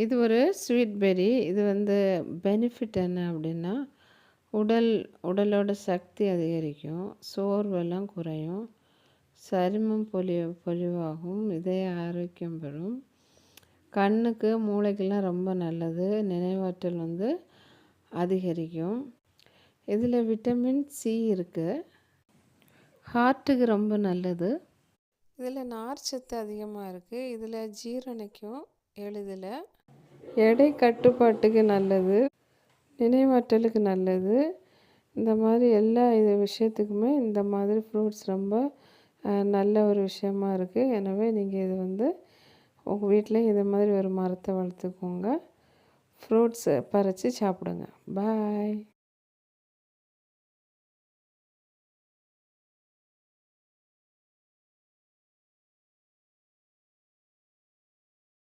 இது ஒரு sweet berry. இது பெனிஃபிட் என்ன அப்படின்னா, உடலோட சக்தி அதிகரிக்கும், சோர்வெல்லாம் குறையும், சருமம் பொலிவாகும், இதய ஆரோக்கியம் பெறும், கண்ணுக்கு மூளைக்கெல்லாம் ரொம்ப நல்லது, நினைவாற்றல் அதிகரிக்கும். இதில் விட்டமின் சி இருக்குது, ஹார்ட்டுக்கு ரொம்ப நல்லது. இதில் நார்ச்சத்து அதிகமாக இருக்குது. இதில் ஜீரணிக்கும் எளிதில், எடை கட்டுப்பாட்டுக்கு நல்லது, நினைவாற்றலுக்கு நல்லது. இந்த மாதிரி எல்லா விஷயத்துக்குமே இந்த மாதிரி ஃப்ரூட்ஸ் ரொம்ப நல்ல ஒரு விஷயமா இருக்குது. எனவே நீங்கள் இது உங்கள் வீட்டில் இது மாதிரி ஒரு மரத்தை வளர்த்துக்கோங்க. ஃப்ரூட்ஸை பறித்து சாப்பிடுங்க. பாய்.